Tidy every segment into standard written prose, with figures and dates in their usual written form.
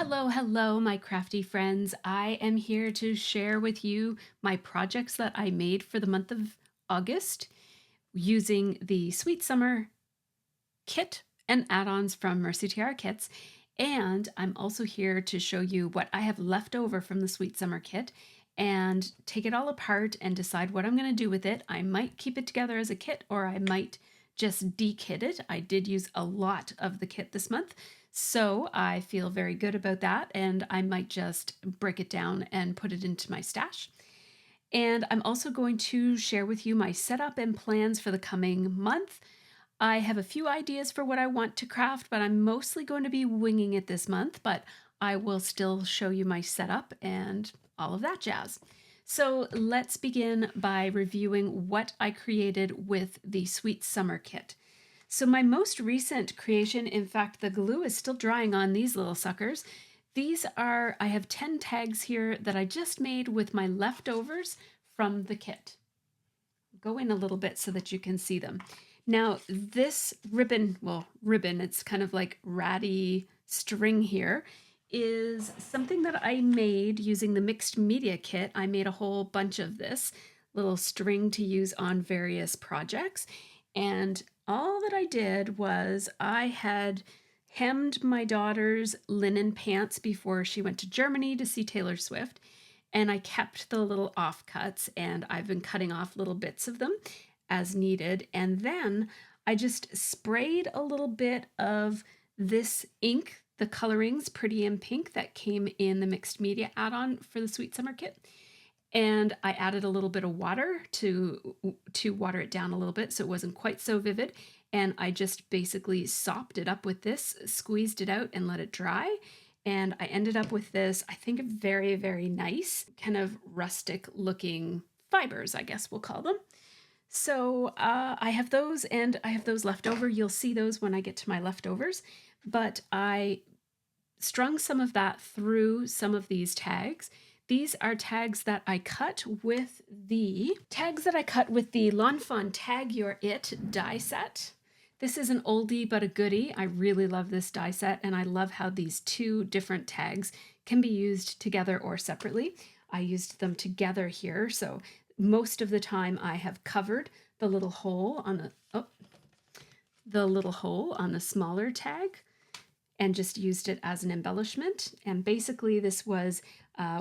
Hello, hello, my crafty friends. I am here to share with you my projects that I made for the month of August using the Sweet Summer kit and add-ons from MercyTiara kits. And I'm also here to show you what I have left over from the Sweet Summer kit and take it all apart and decide what I'm going to do with it. I might keep it together as a kit or I might just de-kit it. I did use a lot of the kit this month, so I feel very good about that, and I might just break it down and put it into my stash. And I'm also going to share with you my setup and plans for the coming month. I have a few ideas for what I want to craft, but I'm mostly going to be winging it this month, but I will still show you my setup and all of that jazz. So let's begin by reviewing what I created with the Sweet Summer kit. So my most recent creation, in fact, the glue is still drying on these little suckers. I have 10 tags here that I just made with my leftovers from the kit. Go in a little bit so that you can see them. Now this ribbon, it's kind of like ratty string here, is something that I made using the mixed media kit. I made a whole bunch of this little string to use on various projects. And all that I did was I had hemmed my daughter's linen pants before she went to Germany to see Taylor Swift. And I kept the little offcuts, and I've been cutting off little bits of them as needed. And then I just sprayed a little bit of this ink, the colorings Pretty in Pink that came in the mixed media add-on for the Sweet Summer kit. And I added a little bit of water to water it down a little bit so it wasn't quite so vivid. And I just basically sopped it up with this, squeezed it out and let it dry. And I ended up with this, I think, very, very nice kind of rustic looking fibers, I guess we'll call them. So I have those, and I have those left over. You'll see those when I get to my leftovers. But I strung some of that through some of these tags. These are tags that I cut with the Lawn Fawn Tag Your It die set. This is an oldie but a goodie. I really love this die set, and I love how these two different tags can be used together or separately. I used them together here, so most of the time I have covered the little hole on the smaller tag and just used it as an embellishment. And basically this was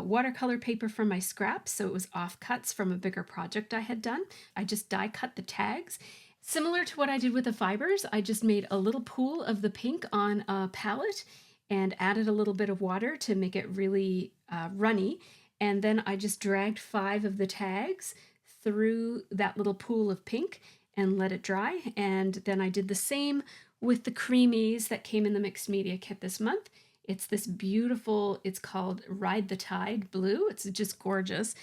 watercolor paper from my scraps, so it was offcuts from a bigger project I had done. I just die cut the tags. Similar to what I did with the fibers, I just made a little pool of the pink on a palette and added a little bit of water to make it really runny. And then I just dragged 5 of the tags through that little pool of pink and let it dry. And then I did the same with the creamies that came in the mixed media kit this month. It's this beautiful, it's called Ride the Tide blue. It's just gorgeous.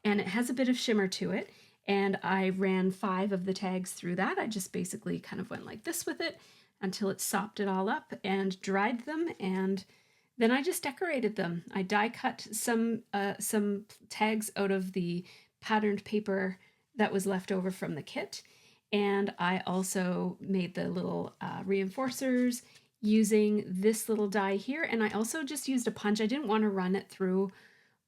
And it has a bit of shimmer to it. And I ran 5 of the tags through that. I just basically kind of went like this with it until it sopped it all up and dried them. And then I just decorated them. I die cut some tags out of the patterned paper that was left over from the kit. And I also made the little reinforcers using this little die here. And I also just used a punch. I didn't want to run it through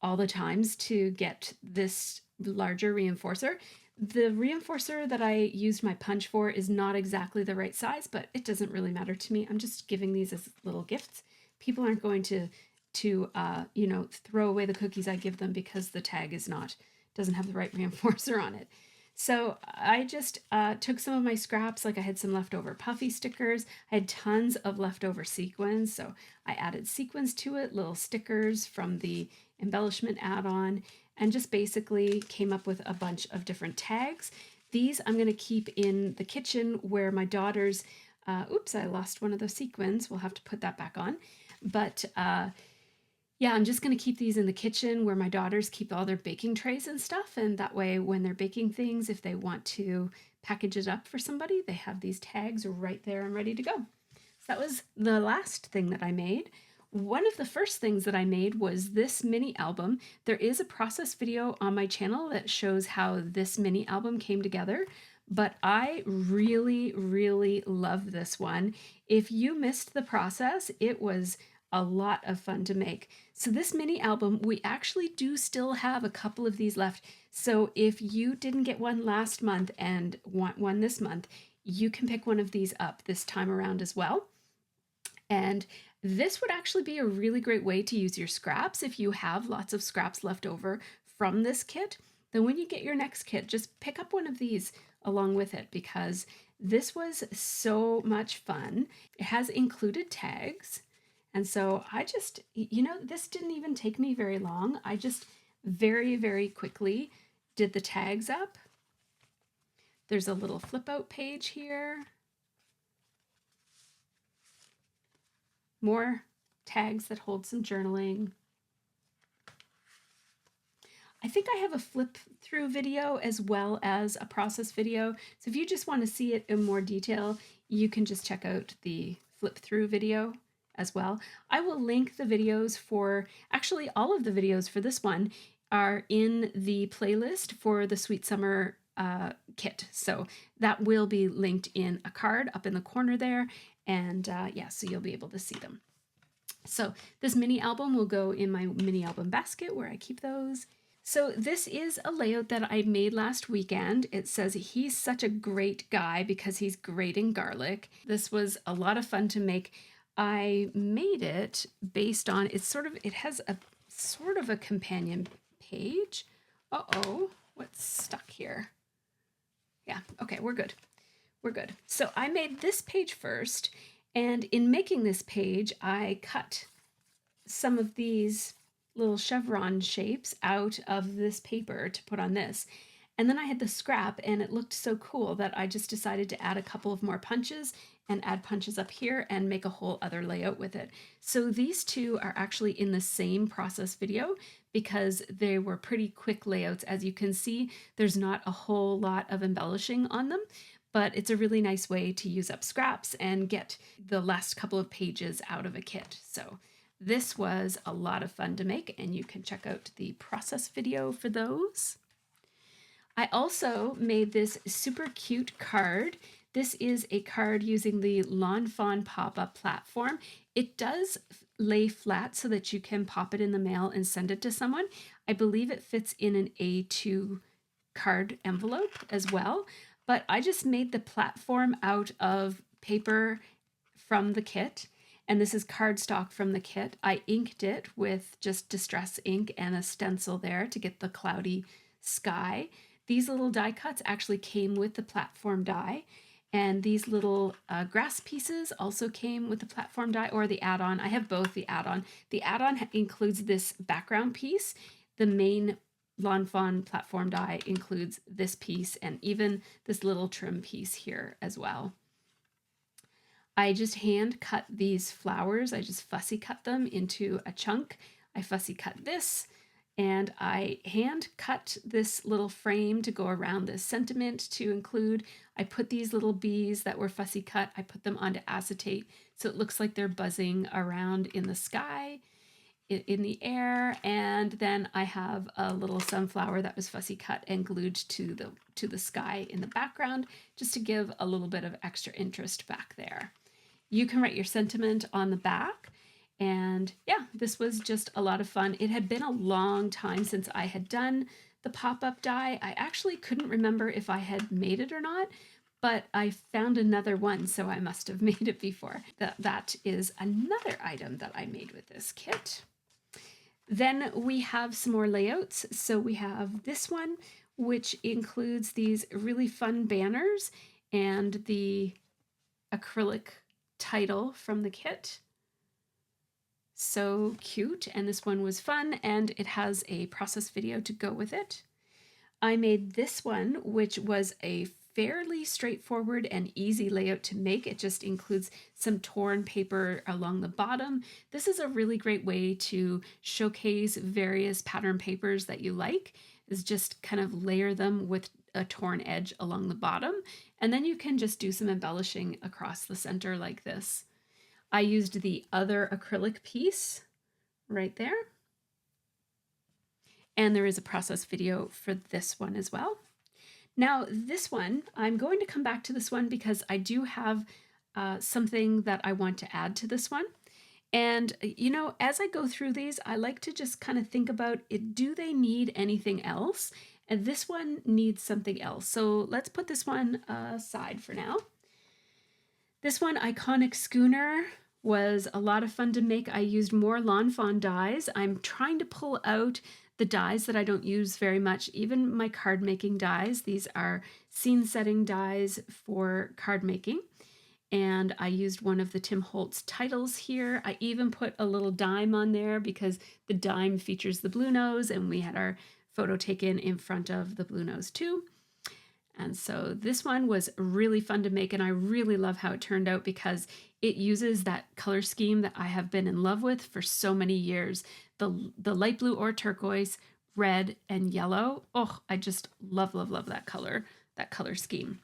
all the times to get this larger reinforcer. The reinforcer that I used my punch for is not exactly the right size, but it doesn't really matter to me. I'm just giving these as little gifts. People aren't going to throw away the cookies I give them because the tag doesn't have the right reinforcer on it. So I just took some of my scraps, like I had some leftover puffy stickers. I had tons of leftover sequins, so I added sequins to it, little stickers from the embellishment add-on, and just basically came up with a bunch of different tags. These I'm going to keep in the kitchen where my daughter's, oops, I lost one of those sequins. We'll have to put that back on. But yeah, I'm just going to keep these in the kitchen where my daughters keep all their baking trays and stuff. And that way, when they're baking things, if they want to package it up for somebody, they have these tags right there and ready to go. So that was the last thing that I made. One of the first things that I made was this mini album. There is a process video on my channel that shows how this mini album came together, but I really, really love this one. If you missed the process, it was a lot of fun to make. So this mini album, we actually do still have a couple of these left. So if you didn't get one last month and want one this month, you can pick one of these up this time around as well. And this would actually be a really great way to use your scraps if you have lots of scraps left over from this kit. Then when you get your next kit, just pick up one of these along with it, because this was so much fun. It has included tags. And so I just, this didn't even take me very long. I just very, very quickly did the tags up. There's a little flip out page here. More tags that hold some journaling. I think I have a flip through video as well as a process video. So if you just want to see it in more detail, you can just check out the flip through video as well. I will link the videos for, actually all of the videos for this one are in the playlist for the Sweet Summer kit. So that will be linked in a card up in the corner there. And yeah, so you'll be able to see them. So this mini album will go in my mini album basket where I keep those. So this is a layout that I made last weekend. It says he's such a great guy because he's grating garlic. This was a lot of fun to make. I made it based on, it has a sort of a companion page. Uh-oh, what's stuck here? Yeah, okay, we're good. We're good. So I made this page first, and in making this page, I cut some of these little chevron shapes out of this paper to put on this. And then I had the scrap, and it looked so cool that I just decided to add a couple of more punches and add punches up here and make a whole other layout with it. So these two are actually in the same process video because they were pretty quick layouts. As you can see, there's not a whole lot of embellishing on them, but it's a really nice way to use up scraps and get the last couple of pages out of a kit. So this was a lot of fun to make, and you can check out the process video for those. I also made this super cute card. This is a card using the Lawn Fawn pop-up platform. It does lay flat so that you can pop it in the mail and send it to someone. I believe it fits in an A2 card envelope as well, but I just made the platform out of paper from the kit, and this is cardstock from the kit. I inked it with just distress ink and a stencil there to get the cloudy sky. These little die cuts actually came with the platform die, and these little grass pieces also came with the platform die or the add-on. I have both the add-on. The add-on includes this background piece. The main Lawn Fawn platform die includes this piece and even this little trim piece here as well. I just hand cut these flowers. I just fussy cut them into a chunk. I fussy cut this, and I hand cut this little frame to go around this sentiment to include. I put these little bees that were fussy cut, I put them onto acetate so it looks like they're buzzing around in the sky, in the air, and then I have a little sunflower that was fussy cut and glued to the sky in the background just to give a little bit of extra interest back there. You can write your sentiment on the back. And yeah, this was just a lot of fun. It had been a long time since I had done the pop-up die. I actually couldn't remember if I had made it or not, but I found another one, so I must have made it before. That is another item that I made with this kit. Then we have some more layouts. So we have this one, which includes these really fun banners and the acrylic title from the kit. So cute, and this one was fun, and it has a process video to go with it. I made this one, which was a fairly straightforward and easy layout to make. It just includes some torn paper along the bottom. This is a really great way to showcase various pattern papers that you like, is just kind of layer them with a torn edge along the bottom, and then you can just do some embellishing across the center like this. I used the other acrylic piece right there. And there is a process video for this one as well. Now this one, I'm going to come back to this one because I do have something that I want to add to this one. And, you know, as I go through these, I like to just kind of think about it. Do they need anything else? And this one needs something else. So let's put this one aside for now. This one, Iconic Schooner, was a lot of fun to make. I used more Lawn Fawn dies. I'm trying to pull out the dies that I don't use very much, even my card making dies. These are scene setting dies for card making. And I used one of the Tim Holtz titles here. I even put a little dime on there because the dime features the blue nose, and we had our photo taken in front of the blue nose too. And so this one was really fun to make, and I really love how it turned out because it uses that color scheme that I have been in love with for so many years. The light blue or turquoise, red, and yellow. Oh, I just love that color scheme.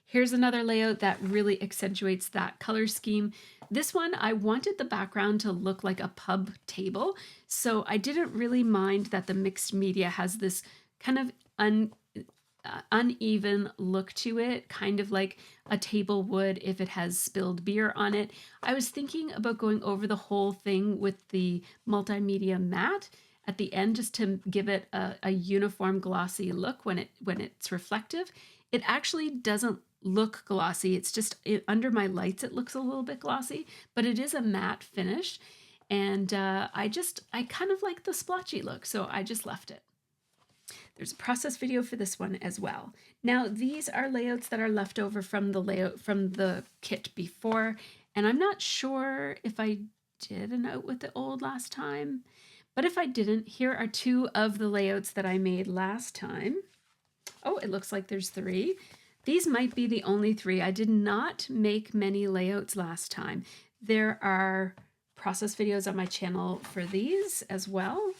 Here's another layout that really accentuates that color scheme. This one, I wanted the background to look like a pub table, so I didn't really mind that the mixed media has this kind of uneven look to it, kind of like a table would if it has spilled beer on it. I was thinking about going over the whole thing with the multimedia matte at the end just to give it a uniform glossy look when it's reflective. It actually doesn't look glossy. It's just under my lights it looks a little bit glossy, but it is a matte finish, and I kind of like the splotchy look, so I just left it. There's a process video for this one as well. Now these are layouts that are left over from the layout from the kit before, and I'm not sure if I did an out with the old last time, but if I didn't, here are two of the layouts that I made last time. Oh, it looks like there's three. These might be the only three. I did not make many layouts last time. There are process videos on my channel for these as well.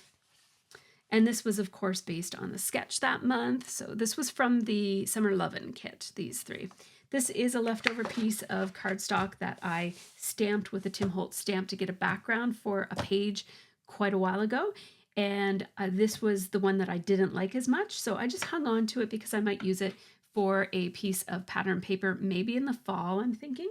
And this was, of course, based on the sketch that month. So this was from the Summer Lovin' kit, these three. This is a leftover piece of cardstock that I stamped with a Tim Holtz stamp to get a background for a page quite a while ago. And this was the one that I didn't like as much, so I just hung on to it because I might use it for a piece of pattern paper, maybe in the fall, I'm thinking.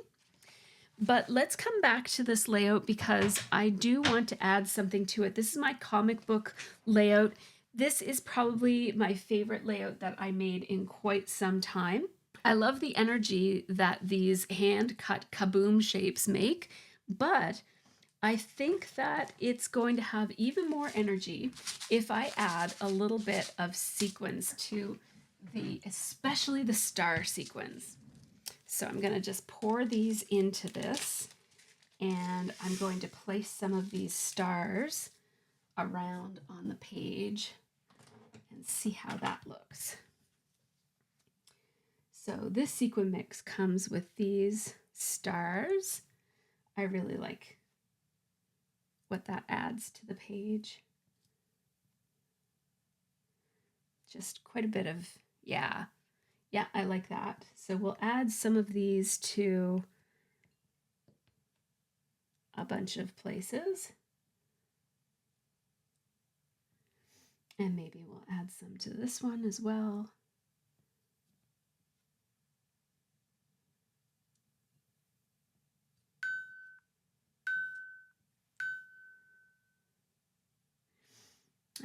But let's come back to this layout because I do want to add something to it. This is my comic book layout. This is probably my favorite layout that I made in quite some time. I love the energy that these hand-cut kaboom shapes make, but I think that it's going to have even more energy if I add a little bit of sequins to especially the star sequins. So I'm going to just pour these into this, and I'm going to place some of these stars around on the page and see how that looks. So this sequin mix comes with these stars. I really like what that adds to the page. Just quite a bit of, yeah, I like that. So we'll add some of these to a bunch of places. And maybe we'll add some to this one as well.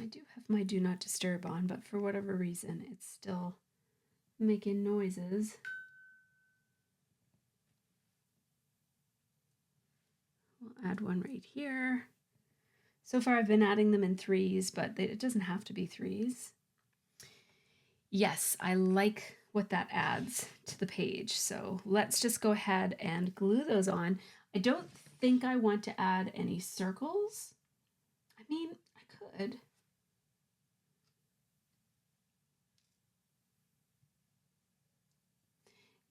I do have my do not disturb on, but for whatever reason, it's still making noises. We'll add one right here. So far I've been adding them in threes, but it doesn't have to be threes. Yes, I like what that adds to the page. So let's just go ahead and glue those on. I don't think I want to add any circles. I mean, I could.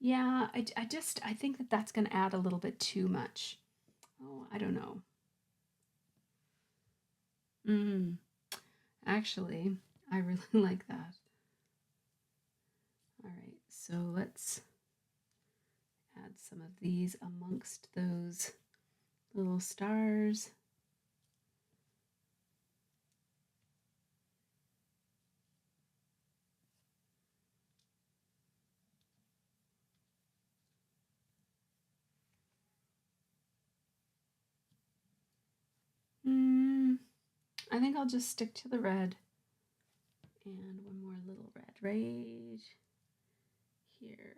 Yeah, I think that that's going to add a little bit too much. Oh, I don't know. Actually, I really like that. All right, so let's add some of these amongst those little stars. I think I'll just stick to the red. And one more little red right here.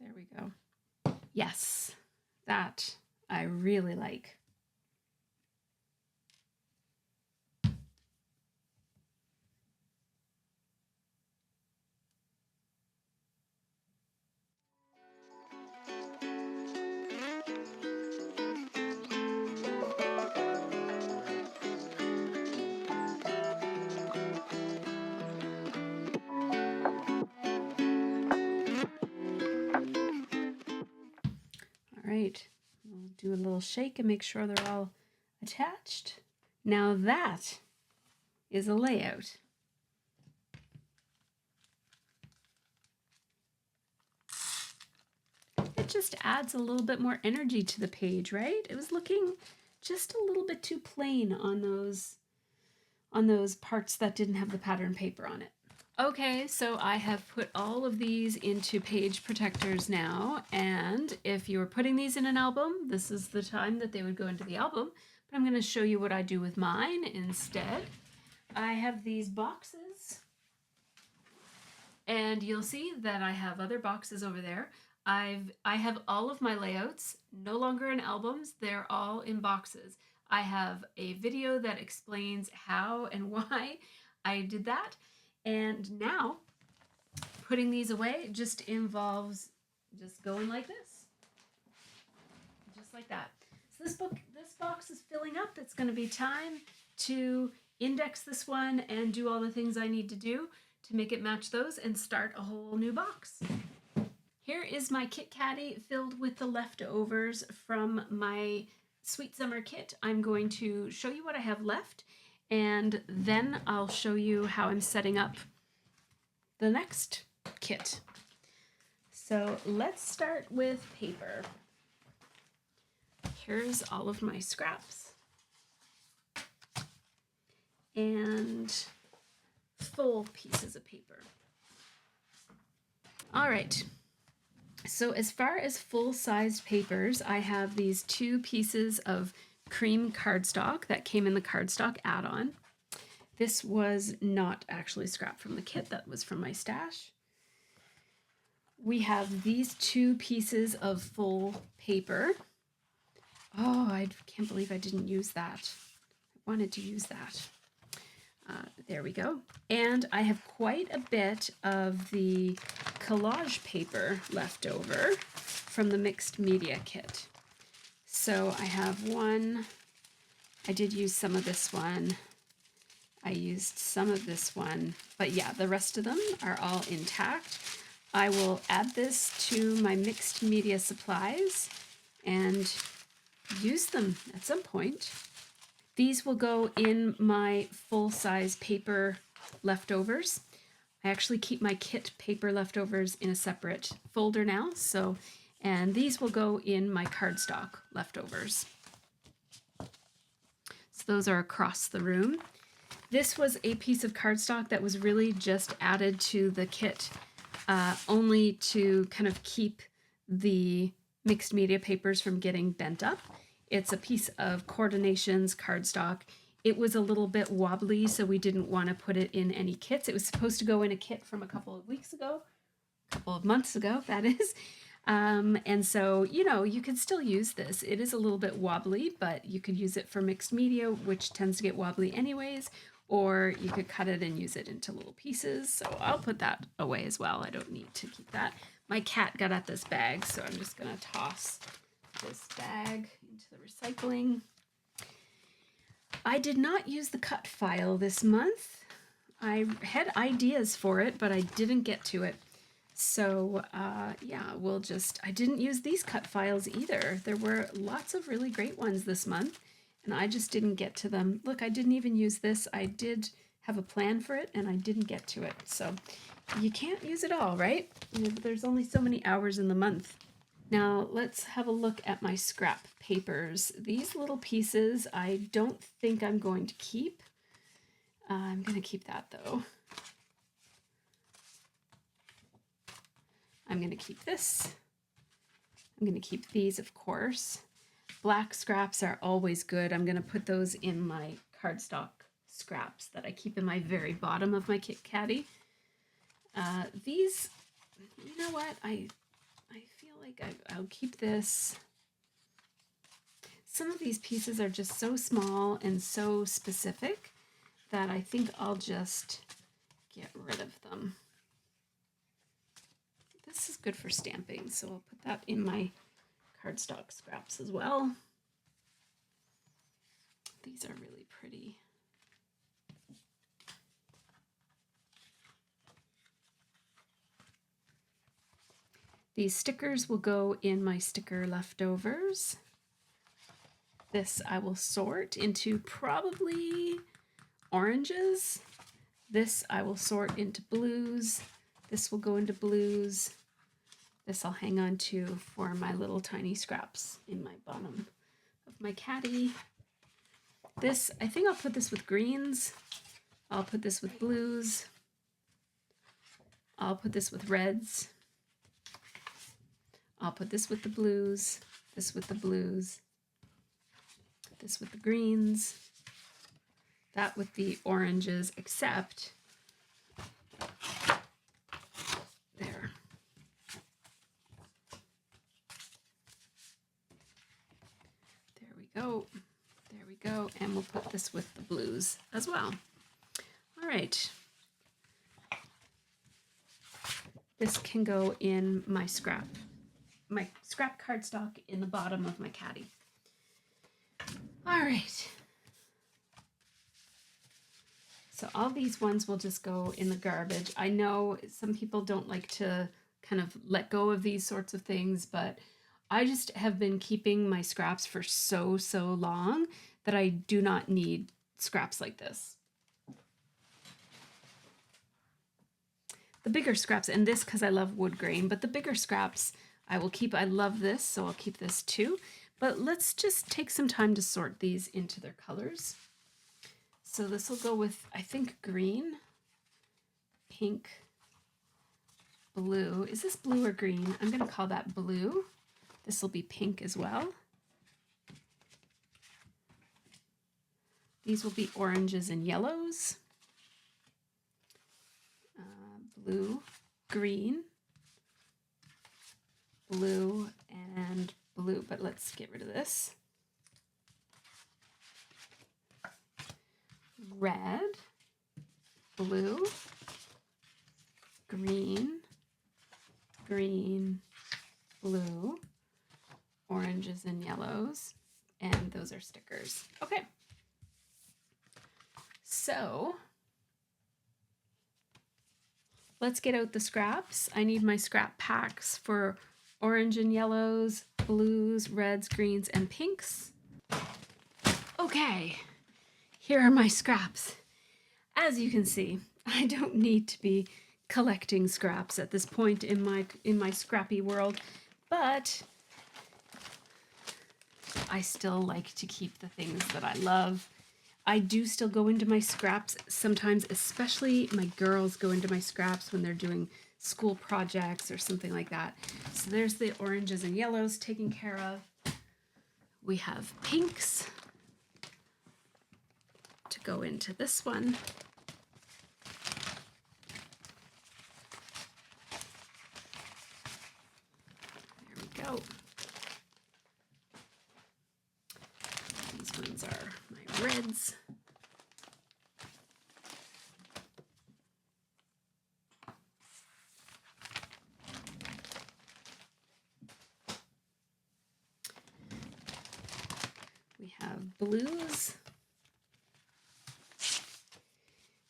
There we go. Yes, that I really like. All right, we'll do a little shake and make sure they're all attached. Now that is a layout. It just adds a little bit more energy to the page, right? It was looking just a little bit too plain on those parts that didn't have the pattern paper on it. Okay, so I have put all of these into page protectors now, and if you were putting these in an album, this is the time that they would go into the album, but I'm going to show you what I do with mine instead. I have these boxes, and you'll see that I have other boxes over there. I have all of my layouts no longer in albums, they're all in boxes. I have a video that explains how and why I did that. And now putting these away just involves just going like this. Just like that. So this box is filling up. It's going to be time to index this one and do all the things I need to do to make it match those and start a whole new box. Here is my kit caddy filled with the leftovers from my Sweet Summer kit. I'm going to show you what I have left, and then I'll show you how I'm setting up the next kit. So let's start with paper. Here's all of my scraps and full pieces of paper. All right. So as far as full-sized papers, I have these 2 pieces of cream cardstock that came in the cardstock add-on. This was not actually scrap from the kit, that was from my stash. We have these 2 pieces of full paper. Oh, I can't believe I didn't use that. I wanted to use that. There we go. And I have quite a bit of the collage paper left over from the mixed media kit. So I have one. I did use some of this one. I used some of this one, but yeah, the rest of them are all intact. I will add this to my mixed media supplies and use them at some point. These will go in my full-size paper leftovers. I actually keep my kit paper leftovers in a separate folder now, and these will go in my cardstock leftovers. So those are across the room. This was a piece of cardstock that was really just added to the kit only to kind of keep the mixed media papers from getting bent up. It's a piece of Coordinations cardstock. It was a little bit wobbly, so we didn't want to put it in any kits. It was supposed to go in a kit from a couple of months ago, that is. And so, you could still use this. It is a little bit wobbly, but you could use it for mixed media, which tends to get wobbly anyways, or you could cut it and use it into little pieces. So I'll put that away as well. I don't need to keep that. My cat got at this bag, so I'm just going to toss this bag into the recycling. I did not use the cut file this month. I had ideas for it, but I didn't get to it. So yeah, I didn't use these cut files either. There were lots of really great ones this month, and I just didn't get to them. Look, I didn't even use this. I did have a plan for it, and I didn't get to it. So you can't use it all, right? There's only so many hours in the month. Now let's have a look at my scrap papers. These little pieces I don't think I'm going to keep. I'm going to keep that though. I'm going to keep this. I'm going to keep these, of course. Black scraps are always good. I'm going to put those in my cardstock scraps that I keep in my very bottom of my kit caddy. These, you know what? I feel like I'll keep this. Some of these pieces are just so small and so specific that I think I'll just get rid of them. This is good for stamping, so I'll put that in my cardstock scraps as well. These are really pretty. These stickers will go in my sticker leftovers. This I will sort into probably oranges. This I will sort into blues. This will go into blues. This I'll hang on to for my little tiny scraps in my bottom of my caddy. This, I think I'll put this with greens. I'll put this with blues. I'll put this with reds. I'll put this with the blues, this with the blues, this with the greens, that with the oranges, except there. There we go. There we go. And we'll put this with the blues as well. All right. This can go in my scrap cardstock in the bottom of my caddy. All right. So all these ones will just go in the garbage. I know some people don't like to kind of let go of these sorts of things, but I just have been keeping my scraps for so long that I do not need scraps like this. The bigger scraps, and this because I love wood grain, but the bigger scraps I will keep. I love this, so I'll keep this too. But let's just take some time to sort these into their colors. So this will go with, I think, green, pink, blue. Is this blue or green? I'm going to call that blue. This will be pink as well. These will be oranges and yellows. Blue, green, blue, and blue, but let's get rid of this. Red, blue, green, green, blue, oranges and yellows, and those are stickers. Okay. So let's get out the scraps. I need my scrap packs for orange and yellows, blues, reds, greens, and pinks. Okay, here are my scraps. As you can see, I don't need to be collecting scraps at this point in my scrappy world, but I still like to keep the things that I love. I do still go into my scraps sometimes, especially my girls go into my scraps when they're doing school projects or something like that. So there's the oranges and yellows taken care of. We have pinks to go into this one. There we go. These ones are my reds. We have blues.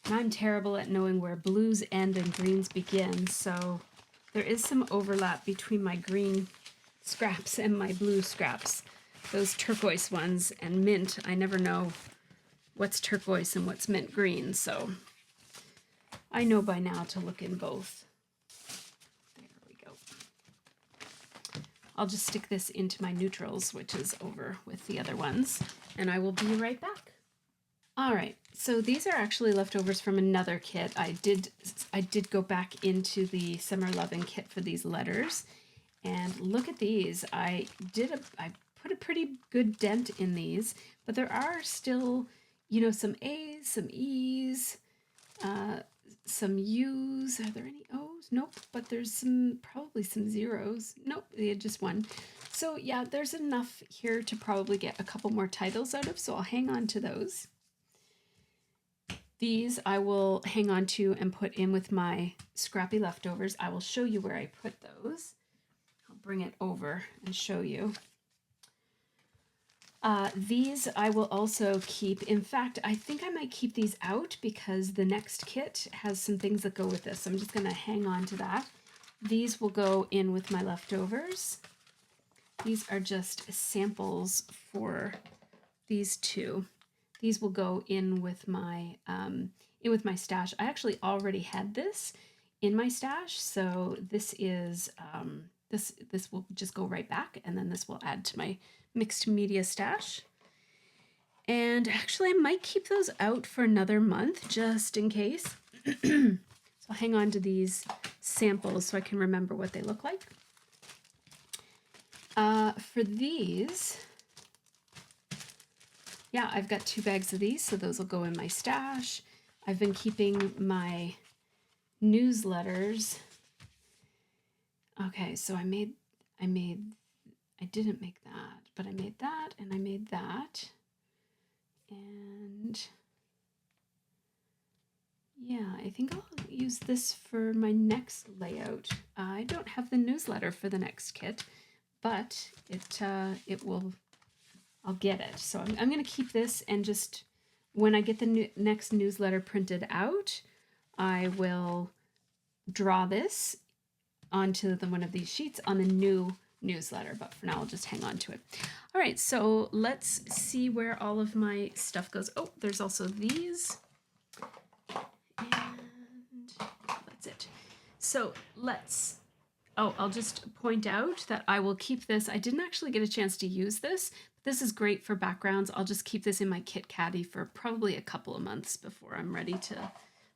And I'm terrible at knowing where blues end and greens begin, so there is some overlap between my green scraps and my blue scraps. Those turquoise ones and mint, I never know what's turquoise and what's mint green, so I know by now to look in both. There we go. I'll just stick this into my neutrals, which is over with the other ones, and I will be right back. All right, so these are actually leftovers from another kit. I did go back into the Summer Lovin' kit for these letters, and look at these. I put a pretty good dent in these, but there are still, you know, some A's, some E's, some U's. Are there any O's? Nope, but there's probably some zeros. Nope, they had just one. So yeah, there's enough here to probably get a couple more titles out of, so I'll hang on to those. These I will hang on to and put in with my scrappy leftovers. I will show you where I put those. I'll bring it over and show you. These I will also keep. In fact, I think I might keep these out because the next kit has some things that go with this. So I'm just going to hang on to that. These will go in with my leftovers. These are just samples for these two. These will go in with my stash. I actually already had this in my stash, so this is this will just go right back, and then this will add to my mixed media stash. And actually, I might keep those out for another month just in case. So I'll hang on to these samples so I can remember what they look like. For these, yeah, I've got 2 bags of these, so those will go in my stash. I've been keeping my newsletters. Okay, so I didn't make that, but I made that and I made that. And yeah, I think I'll use this for my next layout. I don't have the newsletter for the next kit, but it will, I'll get it. So I'm going to keep this, and just when I get the next newsletter printed out, I will draw this onto one of these sheets on the new newsletter, but for now I'll just hang on to it. All right, so let's see where all of my stuff goes. Oh, there's also these, and that's it. So I'll just point out that I will keep this. I didn't actually get a chance to use this, but this is great for backgrounds. I'll just keep this in my kit caddy for probably a couple of months before I'm ready to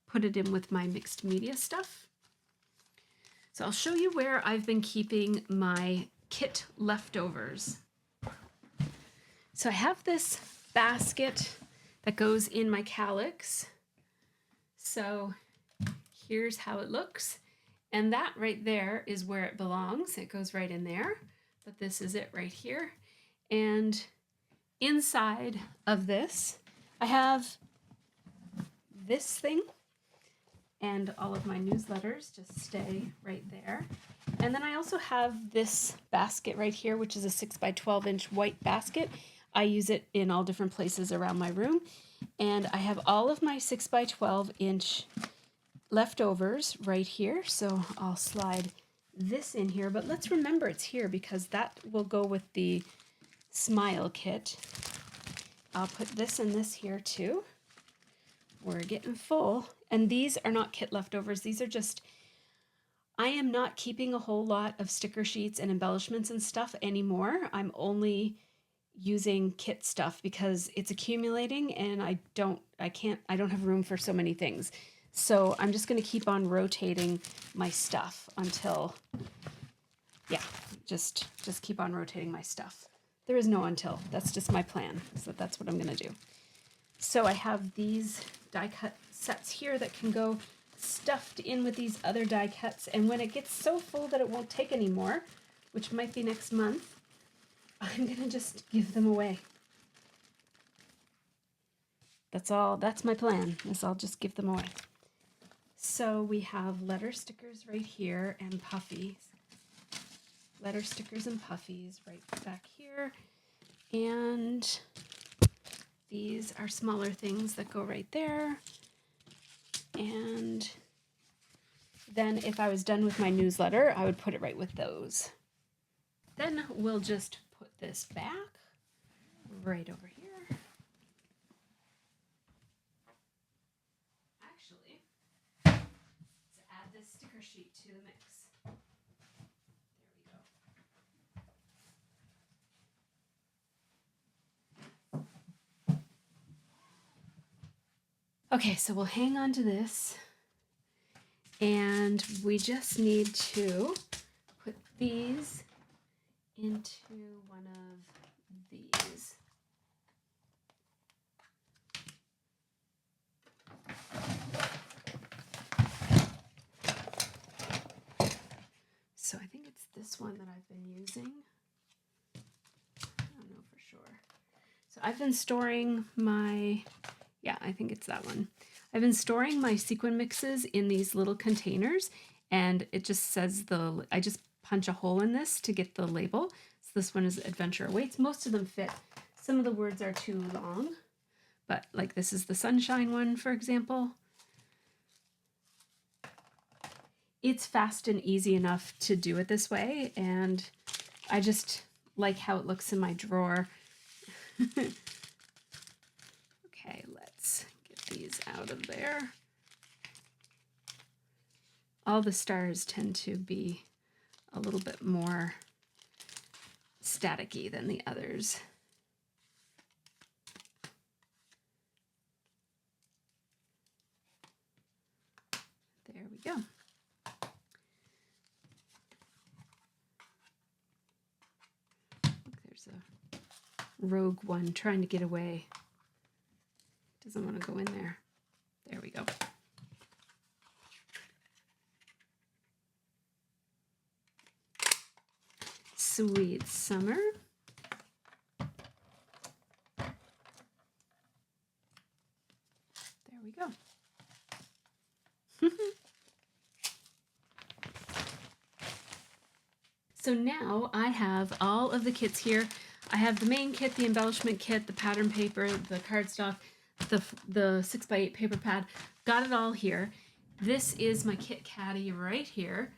put it in with my mixed media stuff. So I'll show you where I've been keeping my kit leftovers. So I have this basket that goes in my calyx. So here's how it looks. And that right there is where it belongs. It goes right in there. But this is it right here. And inside of this, I have this thing. And all of my newsletters just stay right there. And then I also have this basket right here, which is a 6 by 12 inch white basket. I use it in all different places around my room. And I have all of my 6 by 12 inch leftovers right here. So I'll slide this in here, but let's remember it's here because that will go with the smile kit. I'll put this and this here too. We're getting full. And these are not kit leftovers. These are just, I am not keeping a whole lot of sticker sheets and embellishments and stuff anymore. I'm only using kit stuff because it's accumulating and I don't have room for so many things. So I'm just going to keep on rotating my stuff until, yeah, just keep on rotating my stuff. There is no until. That's just my plan. So that's what I'm going to do. So I have these die cut sets here that can go stuffed in with these other die cuts. And when it gets so full that it won't take anymore, which might be next month, I'm going to just give them away. That's all. That's my plan, is I'll just give them away. So we have letter stickers right here and puffies. Letter stickers and puffies right back here. And these are smaller things that go right there. And then if I was done with my newsletter, I would put it right with those. Then we'll just put this back right over here. Actually, let's add this sticker sheet to the mix. There we go. Okay, so we'll hang on to this. And we just need to put these into one of these. So I think it's this one that I've been using. I don't know for sure. So I've been storing my, yeah, I think it's that one. I've been storing my sequin mixes in these little containers, and it just says I just punch a hole in this to get the label. So this one is Adventure Awaits. Most of them fit. Some of the words are too long, but like this is the Sunshine one, for example. It's fast and easy enough to do it this way, and I just like how it looks in my drawer. Okay, let's get these out of there. All the stars tend to be a little bit more staticky than the others. There we go. There's a rogue one trying to get away. Doesn't want to go in there. There we go. Sweet Summer. There we go. So now I have all of the kits here. I have the main kit, the embellishment kit, the pattern paper, the cardstock, the 6x8 paper pad. Got it all here. This is my kit caddy right here.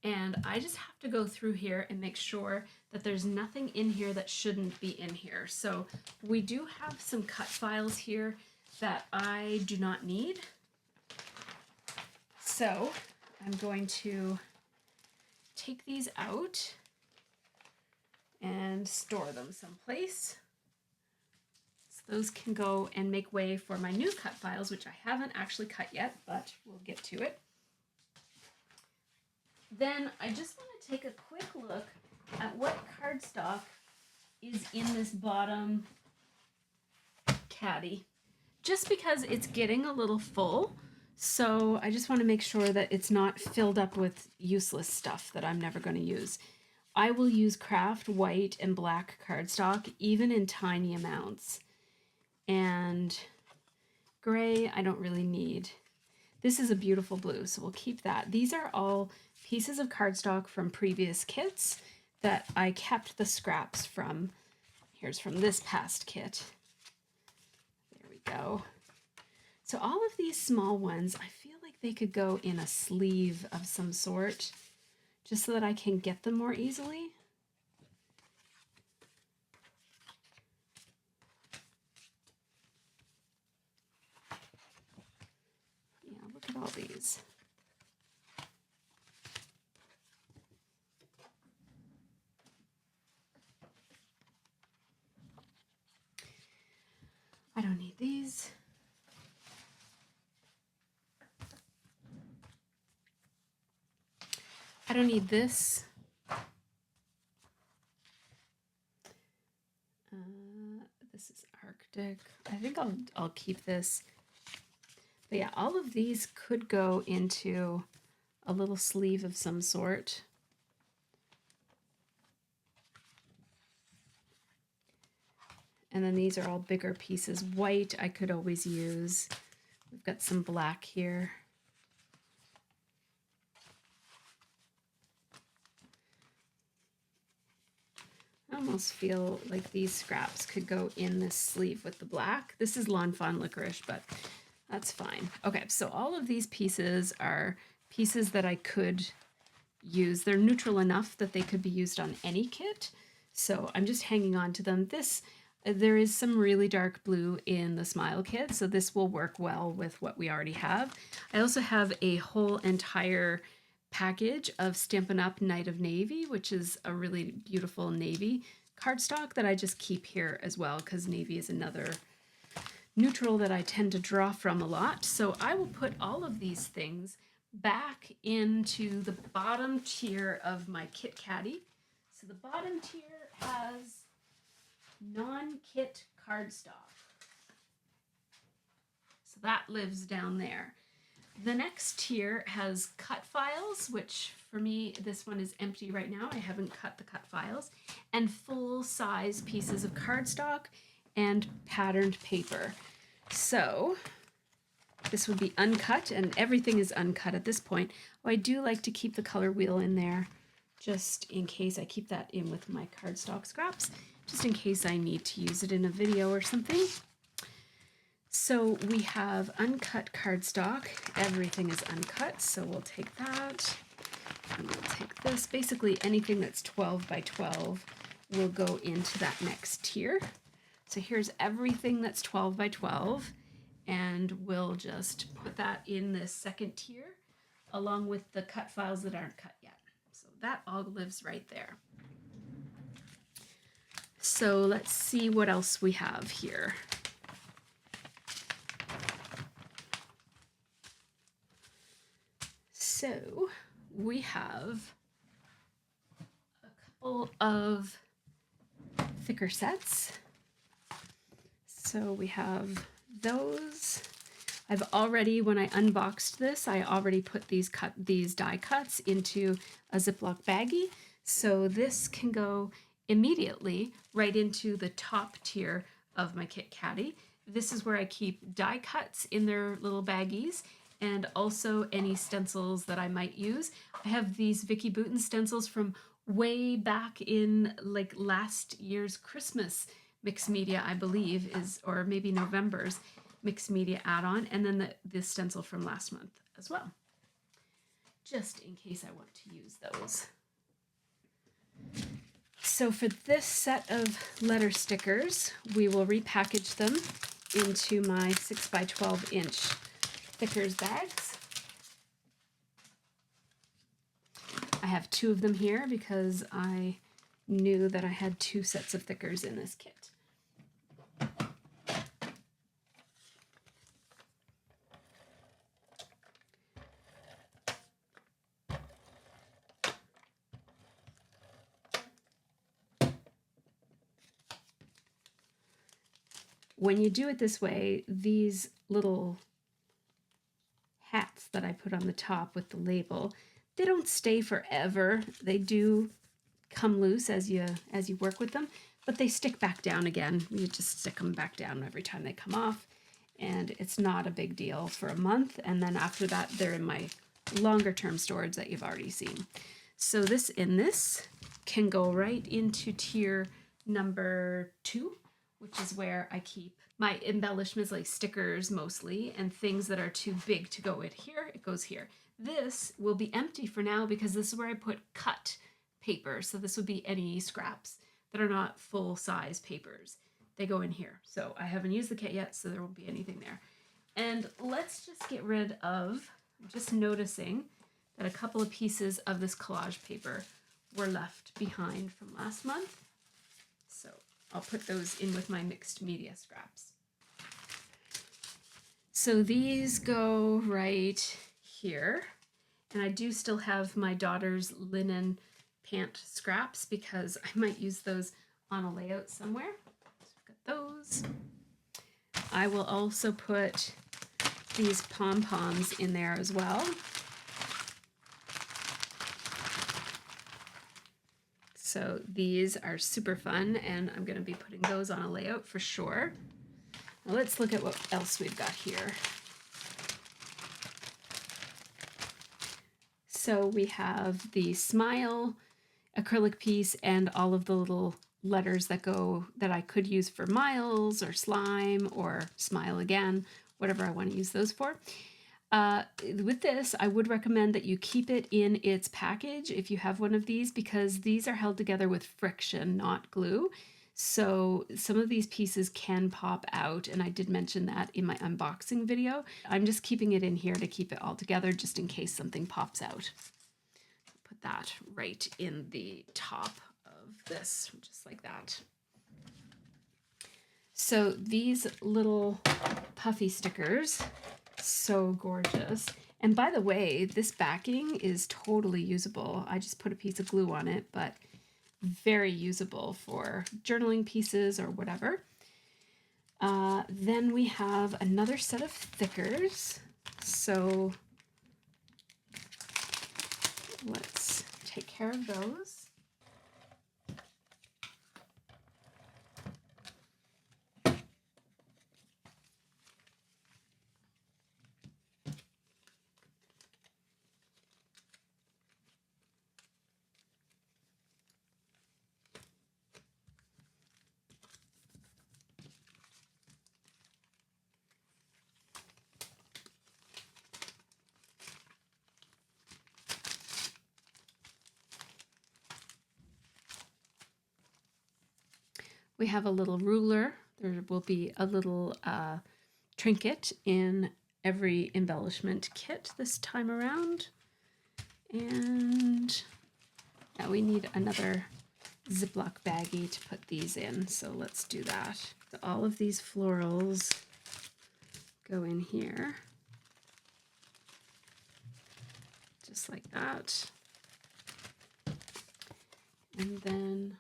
And I just have to go through here and make sure that there's nothing in here that shouldn't be in here. So we do have some cut files here that I do not need. So I'm going to take these out and store them someplace. So those can go and make way for my new cut files, which I haven't actually cut yet, but we'll get to it. Then I just want to take a quick look at what cardstock is in this bottom caddy, just because it's getting a little full. So I just want to make sure that it's not filled up with useless stuff that I'm never going to use. I will use craft white and black cardstock, even in tiny amounts. And gray, I don't really need. This is a beautiful blue, so we'll keep that. These are all pieces of cardstock from previous kits that I kept the scraps from. Here's from this past kit. There we go. So all of these small ones, I feel like they could go in a sleeve of some sort, just so that I can get them more easily. Yeah, look at all these. I don't need these. I don't need this. This is Arctic. I think I'll keep this. But yeah, all of these could go into a little sleeve of some sort. And then these are all bigger pieces. White I could always use. We've got some black here. I almost feel like these scraps could go in this sleeve with the black. This is Lawn Fawn Licorice, but that's fine. Okay, so all of these pieces are pieces that I could use. They're neutral enough that they could be used on any kit, so I'm just hanging on to them. There is some really dark blue in the Smile kit, so this will work well with what we already have. I also have a whole entire package of Stampin' Up! Night of Navy, which is a really beautiful navy cardstock that I just keep here as well, because navy is another neutral that I tend to draw from a lot. So I will put all of these things back into the bottom tier of my kit caddy. So the bottom tier has non-kit cardstock. So that lives down there. The next tier has cut files, which for me, this one is empty right now. I haven't cut the cut files, and full-size pieces of cardstock and patterned paper. So this would be uncut, and everything is uncut at this point. Oh, I do like to keep the color wheel in there, just in case. I keep that in with my cardstock scraps, just in case I need to use it in a video or something. So we have uncut cardstock. Everything is uncut, so we'll take that. And we'll take this. Basically, anything that's 12 by 12 will go into that next tier. So here's everything that's 12 by 12, and we'll just put that in this second tier, along with the cut files that aren't cut yet. So that all lives right there. So let's see what else we have here. So we have a couple of thicker sets. So we have those. I've already, when I unboxed this, I already put these die cuts into a Ziploc baggie. So this can go immediately right into the top tier of my Kit Caddy. This is where I keep die cuts in their little baggies, and also any stencils that I might use. I have these Vicky Bouton stencils from way back in like last year's Christmas mixed media, I believe, or maybe November's mixed media add-on, and then the stencil from last month as well, just in case I want to use those. So for this set of letter stickers, we will repackage them into my 6 by 12 inch stickers bags. I have 2 of them here because I knew that I had 2 sets of thickers in this kit. When you do it this way, these little hats that I put on the top with the label, they don't stay forever. They do come loose as you work with them, but they stick back down again. You just stick them back down every time they come off, and it's not a big deal for a month. And then after that, they're in my longer term storage that you've already seen. So this can go right into tier number 2, which is where I keep my embellishments, like stickers mostly, and things that are too big to go in here, it goes here. This will be empty for now because this is where I put cut paper. So this would be any scraps that are not full-size papers. They go in here. So I haven't used the kit yet, so there won't be anything there. And let's just get rid of, I'm just noticing that a couple of pieces of this collage paper were left behind from last month. So I'll put those in with my mixed media scraps. So these go right here. And I do still have my daughter's linen pant scraps because I might use those on a layout somewhere. So I've got those. I will also put these pom-poms in there as well. So these are super fun, and I'm going to be putting those on a layout for sure. Now let's look at what else we've got here. So we have the smile acrylic piece and all of the little letters that I could use for miles or slime or smile again, whatever I want to use those for. With this, I would recommend that you keep it in its package if you have one of these, because these are held together with friction, not glue. So some of these pieces can pop out, and I did mention that in my unboxing video. I'm just keeping it in here to keep it all together just in case something pops out. Put that right in the top of this, just like that. So these little puffy stickers, so gorgeous. And by the way, this backing is totally usable. I just put a piece of glue on it, but very usable for journaling pieces or whatever. Then we have another set of thickers. So let's take care of those. We have a little ruler. There will be a little trinket in every embellishment kit this time around. And now we need another Ziploc baggie to put these in, so let's do that. So all of these florals go in here, just like that. And then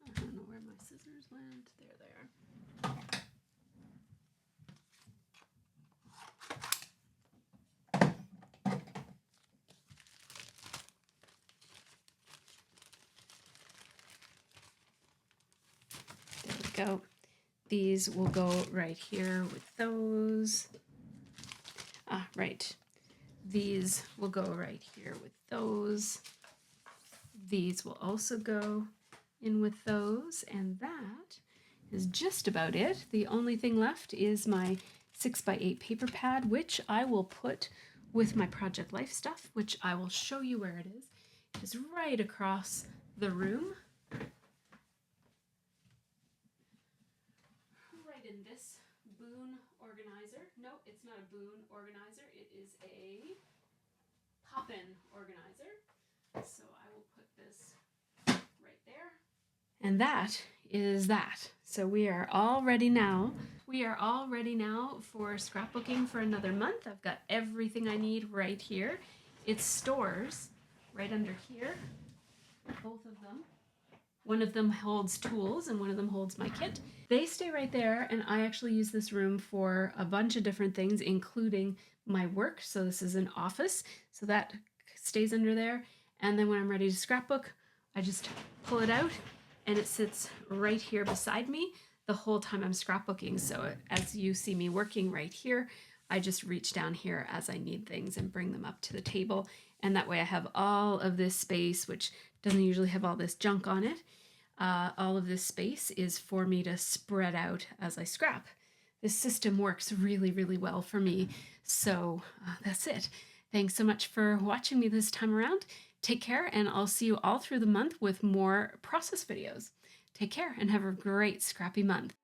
I don't know where my scissors went. There they are. There we go. These will go right here with those. Right. These will go right here with those. These will also go in with those, and that is just about it. The only thing left is my 6x8 paper pad, which I will put with my Project Life stuff, which I will show you where it is. It is right across the room. Right in this Boon organizer. No, it's not a Boon organizer. It is a Pop-In organizer. So I will put this right there. And that is that. So we are all ready now. We are all ready now for scrapbooking for another month. I've got everything I need right here. It stores right under here, both of them. One of them holds tools and one of them holds my kit. They stay right there, and I actually use this room for a bunch of different things, including my work. So this is an office, so that stays under there. And then when I'm ready to scrapbook, I just pull it out and it sits right here beside me the whole time I'm scrapbooking. So as you see me working right here, I just reach down here as I need things and bring them up to the table. And that way I have all of this space, which doesn't usually have all this junk on it. All of this space is for me to spread out as I scrap. This system works really, really well for me. So that's it. Thanks so much for watching me this time around. Take care, and I'll see you all through the month with more process videos. Take care and have a great scrappy month.